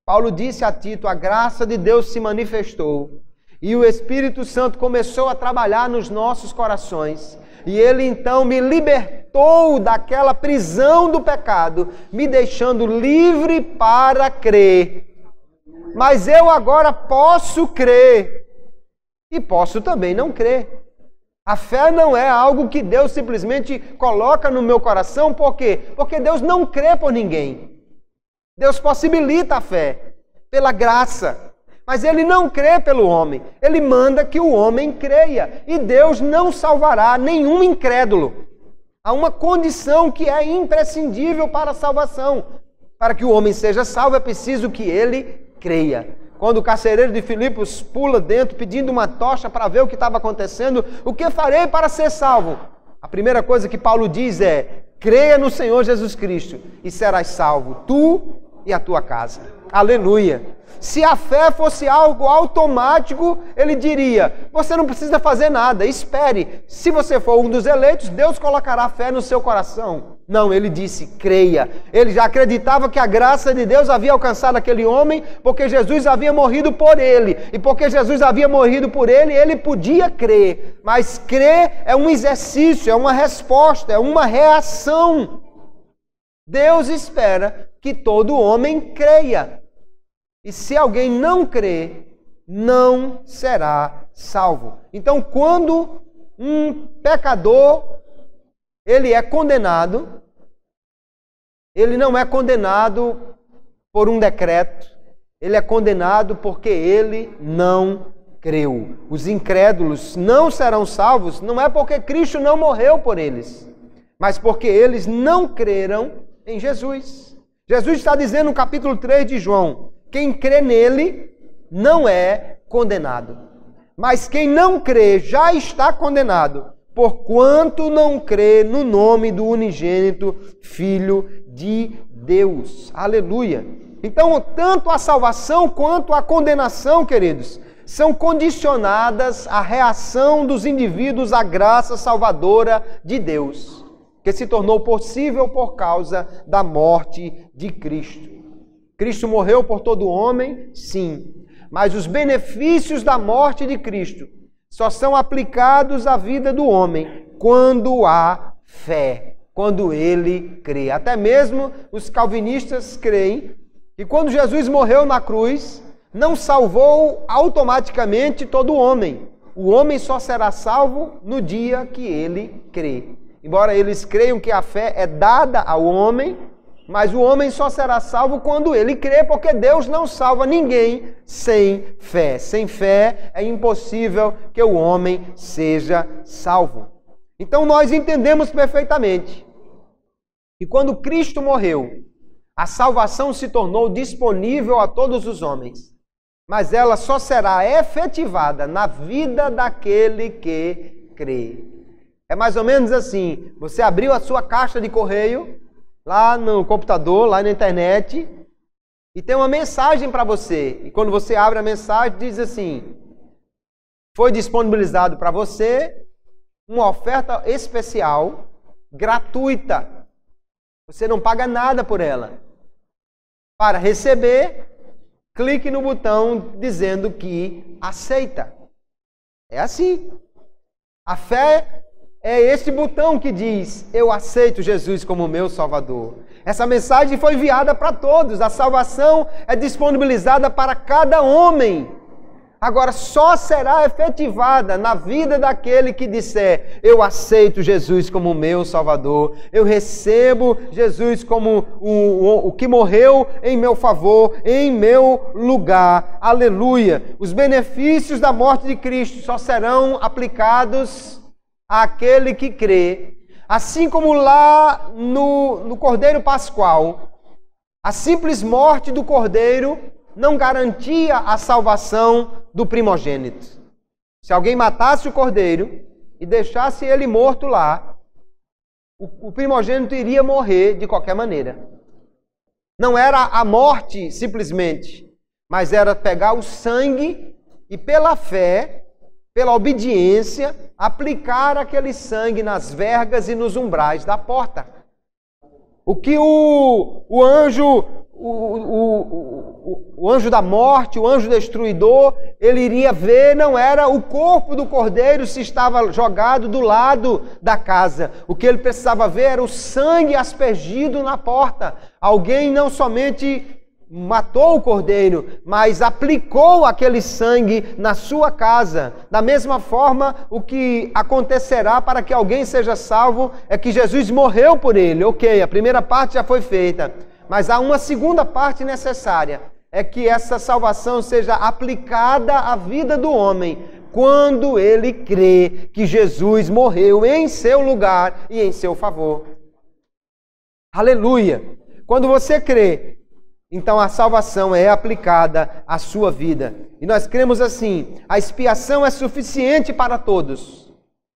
S1: Paulo disse a Tito: a graça de Deus se manifestou e o Espírito Santo começou a trabalhar nos nossos corações. E Ele então me libertou daquela prisão do pecado, me deixando livre para crer. Mas eu agora posso crer e posso também não crer. A fé não é algo que Deus simplesmente coloca no meu coração. Por quê? Porque Deus não crê por ninguém. Deus possibilita a fé pela graça, mas Ele não crê pelo homem. Ele manda que o homem creia, e Deus não salvará nenhum incrédulo. Há uma condição que é imprescindível para a salvação. Para que o homem seja salvo, é preciso que ele creia. Quando o carcereiro de Filipos pula dentro pedindo uma tocha para ver o que estava acontecendo, o que farei para ser salvo? A primeira coisa que Paulo diz é: creia no Senhor Jesus Cristo e serás salvo, tu e a tua casa. Aleluia! Se a fé fosse algo automático, ele diria: você não precisa fazer nada, espere. Se você for um dos eleitos, Deus colocará fé no seu coração. Não, ele disse: creia. Ele já acreditava que a graça de Deus havia alcançado aquele homem, porque Jesus havia morrido por ele. E porque Jesus havia morrido por ele, ele podia crer. Mas crer é um exercício, é uma resposta, é uma reação. Deus espera que todo homem creia. E se alguém não crer, não será salvo. Então, quando um pecador, ele é condenado, ele não é condenado por um decreto, ele é condenado porque ele não creu. Os incrédulos não serão salvos, não é porque Cristo não morreu por eles, mas porque eles não creram em Jesus. Jesus está dizendo no capítulo 3 de João: quem crê nele não é condenado. Mas quem não crê já está condenado, porquanto não crê no nome do unigênito Filho de Deus. Aleluia! Então, tanto a salvação quanto a condenação, queridos, são condicionadas à reação dos indivíduos à graça salvadora de Deus, que se tornou possível por causa da morte de Cristo. Cristo morreu por todo homem? Sim. Mas os benefícios da morte de Cristo só são aplicados à vida do homem quando há fé, quando ele crê. Até mesmo os calvinistas creem que quando Jesus morreu na cruz, não salvou automaticamente todo homem. O homem só será salvo no dia que ele crê. Embora eles creiam que a fé é dada ao homem, mas o homem só será salvo quando ele crê, porque Deus não salva ninguém sem fé. Sem fé é impossível que o homem seja salvo. Então nós entendemos perfeitamente que quando Cristo morreu, a salvação se tornou disponível a todos os homens. mas ela só será efetivada na vida daquele que crê. É mais ou menos assim, você abriu a sua caixa de correio, lá no computador, lá na internet, e tem uma mensagem para você. E quando você abre a mensagem, diz assim: foi disponibilizado para você uma oferta especial, gratuita. Você não paga nada por ela. Para receber, clique no botão dizendo que aceita. É assim. A fé é esse botão que diz: eu aceito Jesus como meu Salvador. Essa mensagem foi enviada para todos. A salvação é disponibilizada para cada homem. Agora, só será efetivada na vida daquele que disser: eu aceito Jesus como meu Salvador, eu recebo Jesus como o que morreu em meu favor, em meu lugar. Aleluia! Os benefícios da morte de Cristo só serão aplicados àquele que crê. Assim como lá no Cordeiro Pascual, a simples morte do Cordeiro não garantia a salvação do primogênito. Se alguém matasse o cordeiro e deixasse ele morto lá, o primogênito iria morrer de qualquer maneira. Não era a morte simplesmente, mas era pegar o sangue e pela fé, pela obediência, aplicar aquele sangue nas vergas e nos umbrais da porta. O que o anjo da morte, o anjo destruidor, ele iria ver não era o corpo do cordeiro se estava jogado do lado da casa. O que ele precisava ver era o sangue aspergido na porta. Alguém não somente matou o cordeiro, mas aplicou aquele sangue na sua casa. Da mesma forma, o que acontecerá para que alguém seja salvo é que Jesus morreu por ele. Ok, a primeira parte já foi feita. Mas há uma segunda parte necessária, é que essa salvação seja aplicada à vida do homem, quando ele crê que Jesus morreu em seu lugar e em seu favor. Aleluia! Quando você crê, então a salvação é aplicada à sua vida. E nós cremos assim: a expiação é suficiente para todos.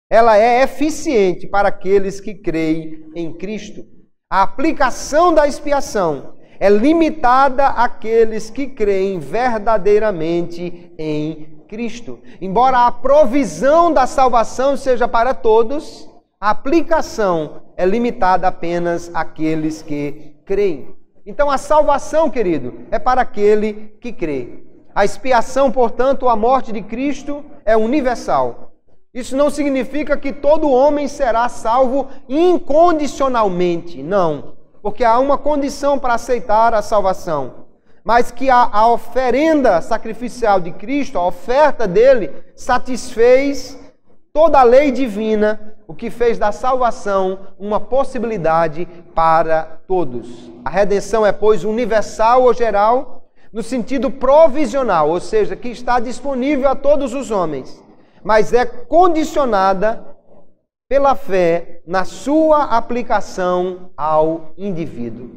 S1: Ela é eficiente para aqueles que creem em Cristo. A aplicação da expiação é limitada àqueles que creem verdadeiramente em Cristo. Embora a provisão da salvação seja para todos, a aplicação é limitada apenas àqueles que creem. Então a salvação, querido, é para aquele que crê. A expiação, portanto, a morte de Cristo é universal. Isso não significa que todo homem será salvo incondicionalmente, não. Porque há uma condição para aceitar a salvação. Mas que a oferenda sacrificial de Cristo, a oferta dele, satisfez toda a lei divina, o que fez da salvação uma possibilidade para todos. A redenção é, pois, universal ou geral, no sentido provisional, ou seja, que está disponível a todos os homens, mas é condicionada pela fé na sua aplicação ao indivíduo.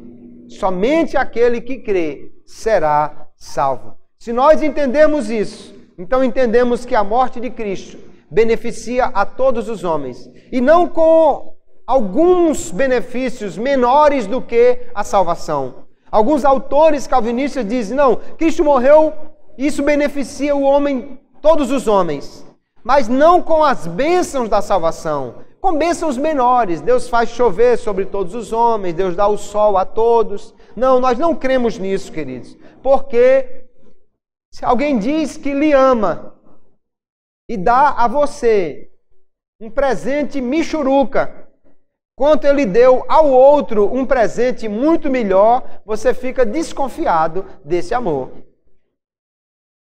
S1: Somente aquele que crê será salvo. Se nós entendermos isso, então entendemos que a morte de Cristo beneficia a todos os homens, e não com alguns benefícios menores do que a salvação. Alguns autores calvinistas dizem: não, Cristo morreu, isso beneficia o homem, todos os homens, mas não com as bênçãos da salvação, com bênçãos menores. Deus faz chover sobre todos os homens, Deus dá o sol a todos. Não, nós não cremos nisso, queridos, porque se alguém diz que lhe ama e dá a você um presente michuruca, quanto ele deu ao outro um presente muito melhor, você fica desconfiado desse amor.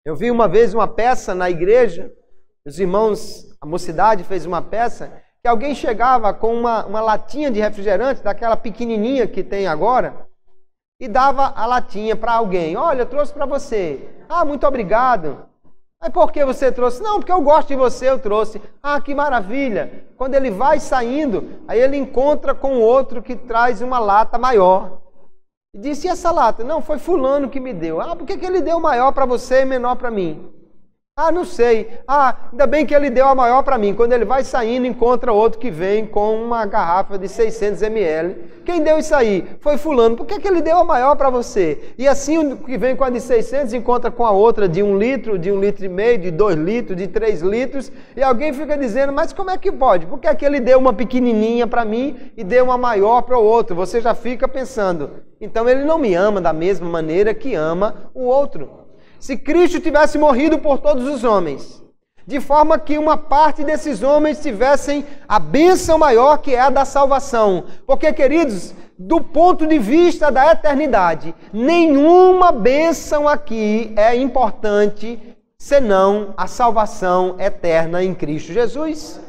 S1: Eu vi uma vez uma peça na igreja, os irmãos, a mocidade fez uma peça, que alguém chegava com uma latinha de refrigerante, daquela pequenininha que tem agora, e dava a latinha para alguém. Olha, eu trouxe para você. Ah, muito obrigado. Mas por que você trouxe? Não, porque eu gosto de você, eu trouxe. Ah, que maravilha. Quando ele vai saindo, aí ele encontra com outro que traz uma lata maior. E disse, e essa lata? Não, foi fulano que me deu. Ah, por que ele deu maior para você e menor para mim? Ah, não sei. Ah, ainda bem que ele deu a maior para mim. Quando ele vai saindo, encontra outro que vem com uma garrafa de 600 ml. Quem deu isso aí? Foi fulano. Por que ele deu a maior para você? E assim, o que vem com a de 600, encontra com a outra de 1 litro, de 1,5 litro, de 2 litros, de 3 litros. E alguém fica dizendo, mas como é que pode? Por que ele deu uma pequenininha para mim e deu uma maior para o outro? Você já fica pensando, então ele não me ama da mesma maneira que ama o outro. Se Cristo tivesse morrido por todos os homens, de forma que uma parte desses homens tivessem a bênção maior que é a da salvação. Porque, queridos, do ponto de vista da eternidade, nenhuma bênção aqui é importante senão a salvação eterna em Cristo Jesus.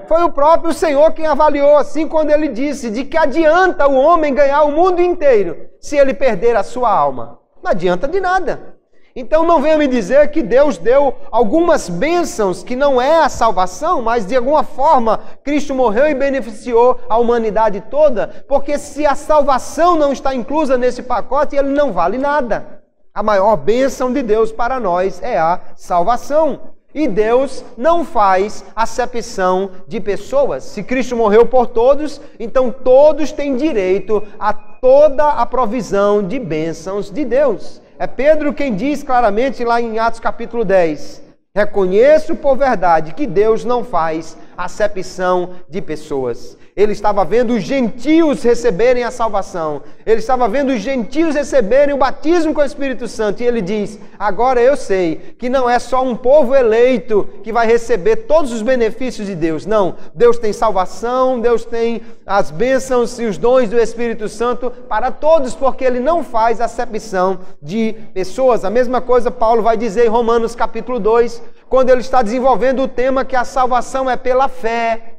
S1: Foi o próprio Senhor quem avaliou assim quando ele disse, de que adianta o homem ganhar o mundo inteiro se ele perder a sua alma? Não adianta de nada. Então não venha me dizer que Deus deu algumas bênçãos que não é a salvação, mas de alguma forma Cristo morreu e beneficiou a humanidade toda, porque se a salvação não está inclusa nesse pacote, ele não vale nada. A maior bênção de Deus para nós é a salvação. E Deus não faz acepção de pessoas. Se Cristo morreu por todos, então todos têm direito a toda a provisão de bênçãos de Deus. É Pedro quem diz claramente lá em Atos capítulo 10, reconheço por verdade que Deus não faz acepção de pessoas. Ele estava vendo os gentios receberem a salvação. Ele estava vendo os gentios receberem o batismo com o Espírito Santo. E ele diz, agora eu sei que não é só um povo eleito que vai receber todos os benefícios de Deus. Não, Deus tem salvação, Deus tem as bênçãos e os dons do Espírito Santo para todos, porque Ele não faz acepção de pessoas. A mesma coisa Paulo vai dizer em Romanos capítulo 2, quando ele está desenvolvendo o tema que a salvação é pela fé.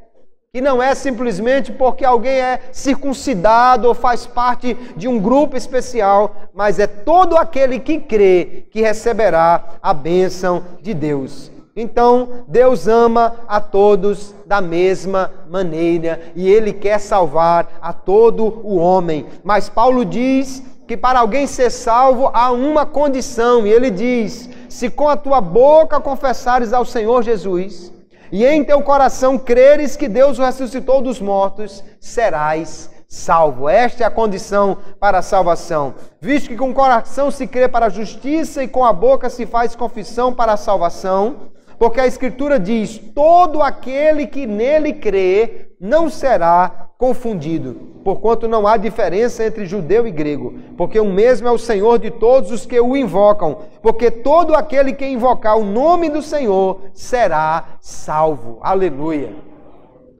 S1: E não é simplesmente porque alguém é circuncidado ou faz parte de um grupo especial, mas é todo aquele que crê que receberá a bênção de Deus. Então, Deus ama a todos da mesma maneira e Ele quer salvar a todo o homem. Mas Paulo diz que para alguém ser salvo há uma condição, e ele diz, se com a tua boca confessares ao Senhor Jesus, e em teu coração creres que Deus o ressuscitou dos mortos, serás salvo. Esta é a condição para a salvação. Visto que com o coração se crê para a justiça e com a boca se faz confissão para a salvação, porque a Escritura diz, todo aquele que nele crê não será confundido, porquanto não há diferença entre judeu e grego, porque o mesmo é o Senhor de todos os que o invocam, porque todo aquele que invocar o nome do Senhor será salvo. Aleluia!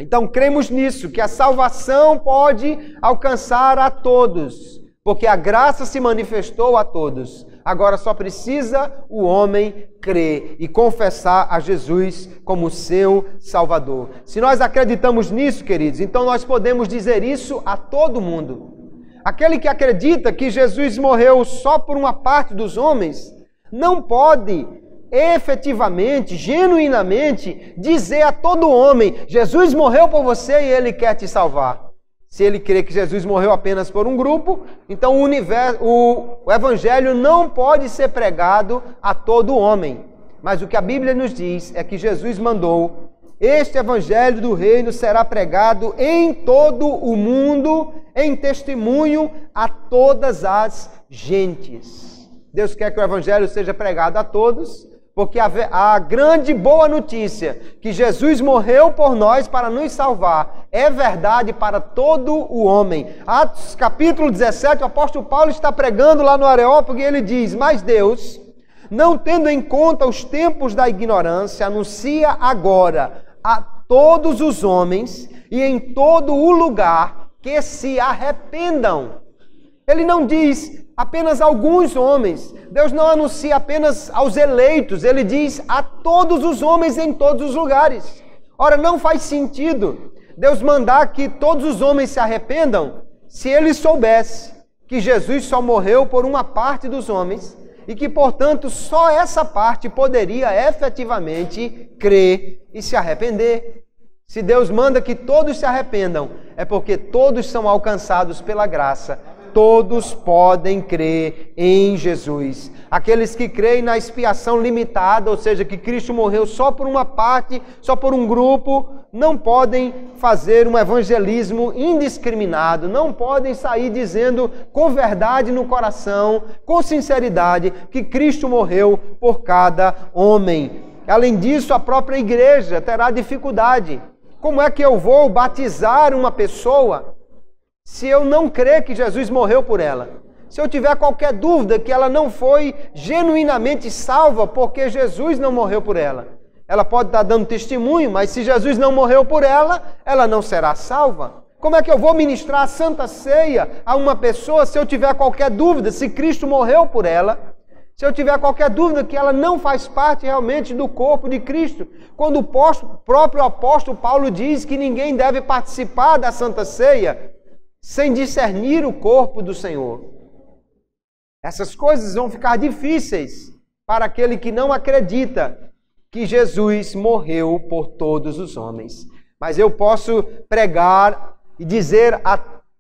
S1: Então cremos nisso, que a salvação pode alcançar a todos, porque a graça se manifestou a todos. Agora só precisa o homem crer e confessar a Jesus como seu Salvador. Se nós acreditamos nisso, queridos, então nós podemos dizer isso a todo mundo. Aquele que acredita que Jesus morreu só por uma parte dos homens, não pode efetivamente, genuinamente, dizer a todo homem, Jesus morreu por você e Ele quer te salvar. Se ele crê que Jesus morreu apenas por um grupo, então o Evangelho não pode ser pregado a todo homem. Mas o que a Bíblia nos diz é que Jesus mandou, este Evangelho do Reino será pregado em todo o mundo, em testemunho a todas as gentes. Deus quer que o Evangelho seja pregado a todos, porque a grande boa notícia que Jesus morreu por nós para nos salvar é verdade para todo o homem. Atos capítulo 17, o apóstolo Paulo está pregando lá no Areópago e ele diz, mas Deus, não tendo em conta os tempos da ignorância, anuncia agora a todos os homens e em todo o lugar que se arrependam. Ele não diz apenas alguns homens. Deus não anuncia apenas aos eleitos. Ele diz a todos os homens em todos os lugares. Ora, não faz sentido Deus mandar que todos os homens se arrependam se Ele soubesse que Jesus só morreu por uma parte dos homens e que, portanto, só essa parte poderia efetivamente crer e se arrepender. Se Deus manda que todos se arrependam, é porque todos são alcançados pela graça todos podem crer em Jesus. Aqueles que creem na expiação limitada, ou seja, que Cristo morreu só por uma parte, só por um grupo, não podem fazer um evangelismo indiscriminado, não podem sair dizendo com verdade no coração, com sinceridade, que Cristo morreu por cada homem. Além disso, a própria igreja terá dificuldade. Como é que eu vou batizar uma pessoa se eu não crer que Jesus morreu por ela? Se eu tiver qualquer dúvida que ela não foi genuinamente salva porque Jesus não morreu por ela, ela pode estar dando testemunho, mas se Jesus não morreu por ela, ela não será salva. Como é que eu vou ministrar a Santa Ceia a uma pessoa se eu tiver qualquer dúvida se Cristo morreu por ela? Se eu tiver qualquer dúvida que ela não faz parte realmente do corpo de Cristo? Quando o próprio apóstolo Paulo diz que ninguém deve participar da Santa Ceia sem discernir o corpo do Senhor. Essas coisas vão ficar difíceis para aquele que não acredita que Jesus morreu por todos os homens. Mas eu posso pregar e dizer a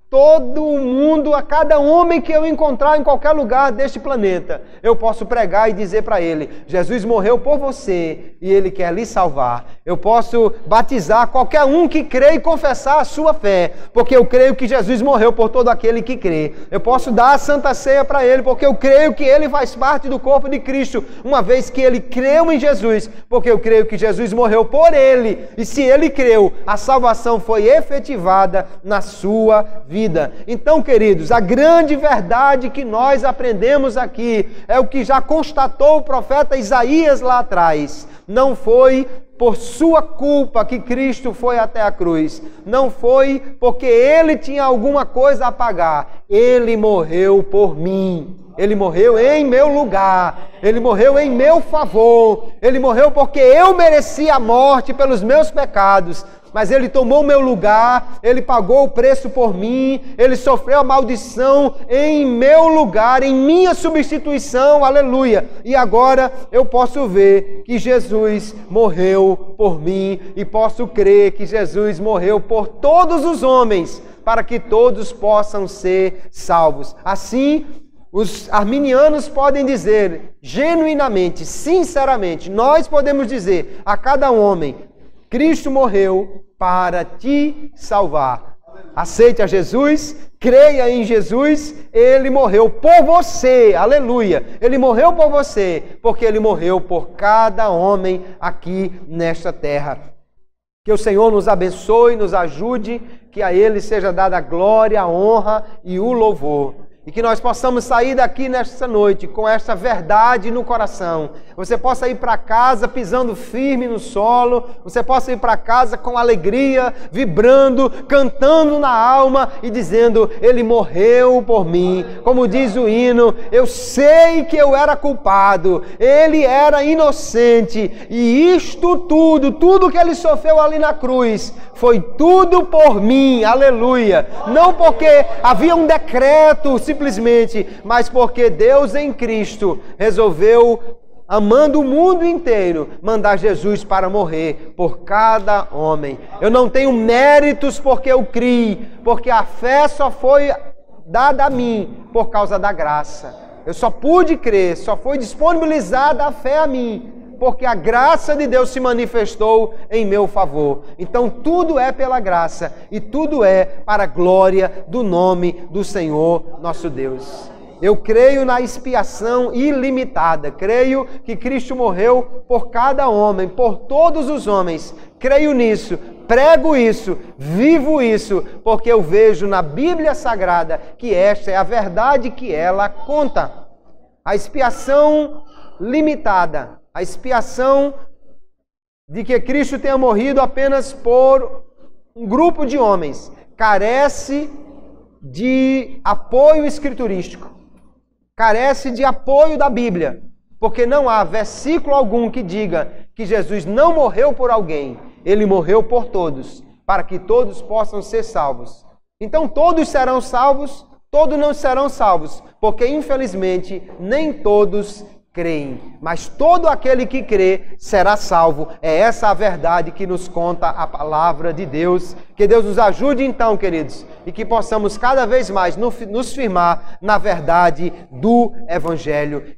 S1: todo mundo, a cada homem que eu encontrar em qualquer lugar deste planeta, eu posso pregar e dizer para ele: Jesus morreu por você e Ele quer lhe salvar. Eu posso batizar qualquer um que crê e confessar a sua fé, porque eu creio que Jesus morreu por todo aquele que crê. Eu posso dar a Santa Ceia para ele, porque eu creio que ele faz parte do corpo de Cristo, uma vez que ele creu em Jesus, porque eu creio que Jesus morreu por ele, e se ele creu, a salvação foi efetivada na sua vida. Então, queridos, a grande verdade que nós aprendemos aqui é o que já constatou o profeta Isaías lá atrás. Não foi por sua culpa que Cristo foi até a cruz. Não foi porque ele tinha alguma coisa a pagar. Ele morreu por mim. Ele morreu em meu lugar. Ele morreu em meu favor. Ele morreu porque eu merecia a morte pelos meus pecados. Mas Ele tomou o meu lugar, Ele pagou o preço por mim, Ele sofreu a maldição em meu lugar, em minha substituição, aleluia. E agora eu posso ver que Jesus morreu por mim e posso crer que Jesus morreu por todos os homens, para que todos possam ser salvos. Assim, os arminianos podem dizer genuinamente, sinceramente, nós podemos dizer a cada homem: Cristo morreu para te salvar. Aceite a Jesus, creia em Jesus, Ele morreu por você, aleluia. Ele morreu por você, porque Ele morreu por cada homem aqui nesta terra. Que o Senhor nos abençoe, nos ajude, que a Ele seja dada a glória, a honra e o louvor. E que nós possamos sair daqui nesta noite com esta verdade no coração. Você possa ir para casa pisando firme no solo. Você possa ir para casa com alegria, vibrando, cantando na alma e dizendo: Ele morreu por mim. Como diz o hino, eu sei que eu era culpado. Ele era inocente. E isto tudo que Ele sofreu ali na cruz, foi tudo por mim. Aleluia. Não porque havia um decreto simplesmente, mas porque Deus em Cristo resolveu, amando o mundo inteiro, mandar Jesus para morrer por cada homem. Eu não tenho méritos porque eu criei, porque a fé só foi dada a mim por causa da graça. Eu só pude crer, só foi disponibilizada a fé a mim, porque a graça de Deus se manifestou em meu favor. Então tudo é pela graça e tudo é para a glória do nome do Senhor nosso Deus. Eu creio na expiação ilimitada. Creio que Cristo morreu por cada homem, por todos os homens. Creio nisso, prego isso, vivo isso, porque eu vejo na Bíblia Sagrada que esta é a verdade que ela conta. A expiação limitada, a expiação de que Cristo tenha morrido apenas por um grupo de homens, carece de apoio escriturístico, carece de apoio da Bíblia, porque não há versículo algum que diga que Jesus não morreu por alguém, Ele morreu por todos, para que todos possam ser salvos. Então todos serão salvos, todos não serão salvos, porque infelizmente nem todos creem, mas todo aquele que crê será salvo. É essa a verdade que nos conta a palavra de Deus. Que Deus nos ajude então, queridos, e que possamos cada vez mais nos firmar na verdade do Evangelho.